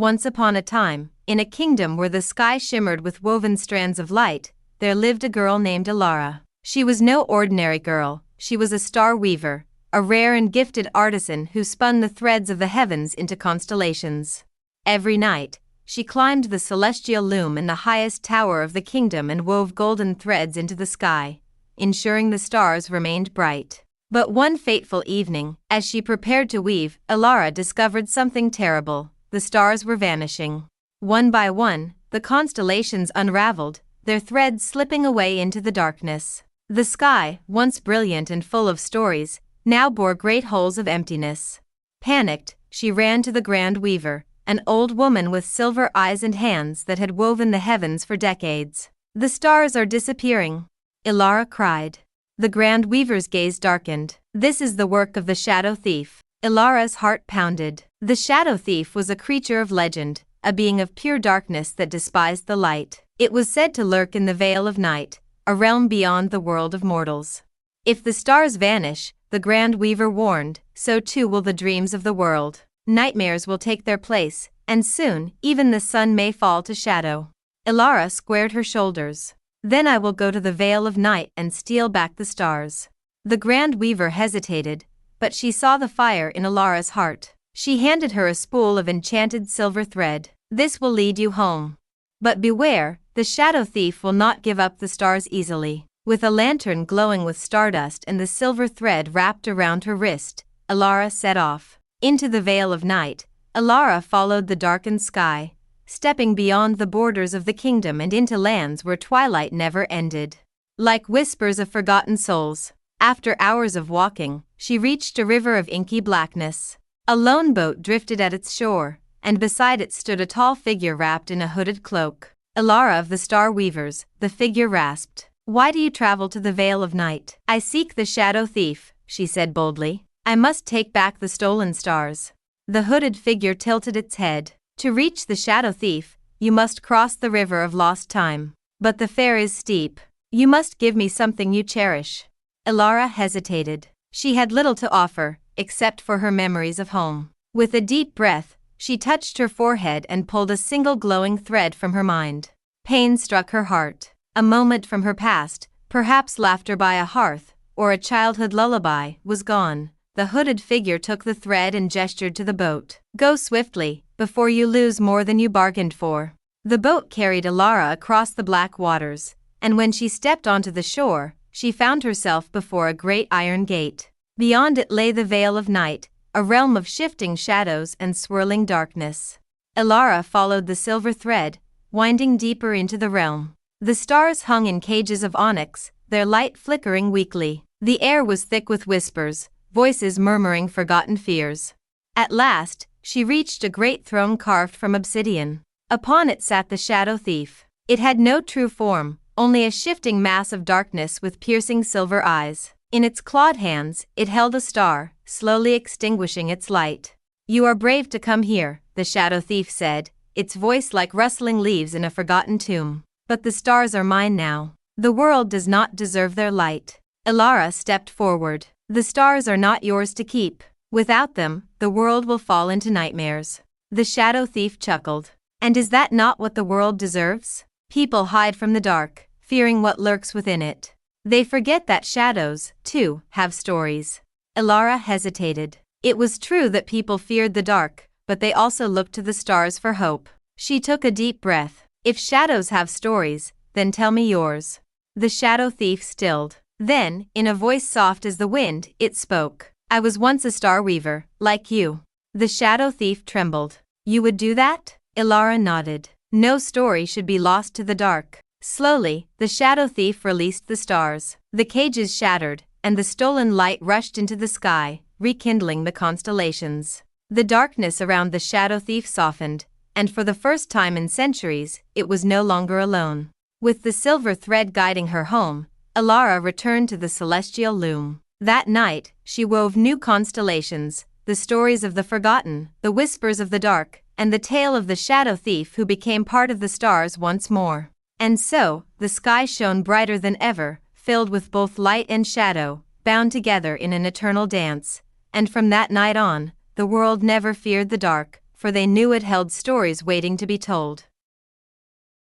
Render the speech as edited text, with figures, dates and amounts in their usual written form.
Once upon a time, in a kingdom where the sky shimmered with woven strands of light, there lived a girl named Elara. She was no ordinary girl, she was a star weaver, a rare and gifted artisan who spun the threads of the heavens into constellations. Every night, she climbed the celestial loom in the highest tower of the kingdom and wove golden threads into the sky, ensuring the stars remained bright. But one fateful evening, as she prepared to weave, Elara discovered something terrible. The stars were vanishing. One by one, the constellations unraveled, their threads slipping away into the darkness. The sky, once brilliant and full of stories, now bore great holes of emptiness. Panicked, she ran to the Grand Weaver, an old woman with silver eyes and hands that had woven the heavens for decades. "The stars are disappearing," Elara cried. The Grand Weaver's gaze darkened. "This is the work of the Shadow Thief." Elara's heart pounded. The Shadow Thief was a creature of legend, a being of pure darkness that despised the light. It was said to lurk in the Vale of Night, a realm beyond the world of mortals. If the stars vanish, the Grand Weaver warned, so too will the dreams of the world. Nightmares will take their place, and soon, even the sun may fall to shadow. Elara squared her shoulders. "Then I will go to the Vale of Night and steal back the stars." The Grand Weaver hesitated, but she saw the fire in Elara's heart. She handed her a spool of enchanted silver thread. "This will lead you home. But beware, the Shadow Thief will not give up the stars easily." With a lantern glowing with stardust and the silver thread wrapped around her wrist, Elara set off. Into the Vale of Night, Elara followed the darkened sky, stepping beyond the borders of the kingdom and into lands where twilight never ended. Like whispers of forgotten souls, after hours of walking, she reached a river of inky blackness. A lone boat drifted at its shore, and beside it stood a tall figure wrapped in a hooded cloak. "Elara of the Star Weavers," the figure rasped. "Why do you travel to the Vale of Night?" "I seek the Shadow Thief," she said boldly. "I must take back the stolen stars." The hooded figure tilted its head. "To reach the Shadow Thief, you must cross the river of lost time. But the fare is steep. You must give me something you cherish." Elara hesitated. She had little to offer, except for her memories of home. With a deep breath, she touched her forehead and pulled a single glowing thread from her mind. Pain struck her heart. A moment from her past, perhaps laughter by a hearth, or a childhood lullaby, was gone. The hooded figure took the thread and gestured to the boat. "Go swiftly, before you lose more than you bargained for." The boat carried Elara across the black waters, and when she stepped onto the shore, she found herself before a great iron gate. Beyond it lay the Vale of Night, a realm of shifting shadows and swirling darkness. Elara followed the silver thread, winding deeper into the realm. The stars hung in cages of onyx, their light flickering weakly. The air was thick with whispers, voices murmuring forgotten fears. At last, she reached a great throne carved from obsidian. Upon it sat the Shadow Thief. It had no true form, only a shifting mass of darkness with piercing silver eyes. In its clawed hands, it held a star, slowly extinguishing its light. "You are brave to come here," the Shadow Thief said, its voice like rustling leaves in a forgotten tomb. "But the stars are mine now. The world does not deserve their light." Elara stepped forward. "The stars are not yours to keep. Without them, the world will fall into nightmares." The Shadow Thief chuckled. "And is that not what the world deserves? People hide from the dark, fearing what lurks within it. They forget that shadows, too, have stories." Elara hesitated. It was true that people feared the dark, but they also looked to the stars for hope. She took a deep breath. "If shadows have stories, then tell me yours." The Shadow Thief stilled. Then, in a voice soft as the wind, it spoke. "I was once a star weaver, like you." The Shadow Thief trembled. "You would do that?" Elara nodded. No story should be lost to the dark. Slowly, the Shadow Thief released the stars. The cages shattered, and the stolen light rushed into the sky, rekindling the constellations. The darkness around the Shadow Thief softened, and for the first time in centuries, it was no longer alone. With the silver thread guiding her home, Elara returned to the celestial loom. That night, she wove new constellations, the stories of the forgotten, the whispers of the dark, and the tale of the Shadow Thief who became part of the stars once more. And so, the sky shone brighter than ever, filled with both light and shadow, bound together in an eternal dance. And from that night on, the world never feared the dark, for they knew it held stories waiting to be told.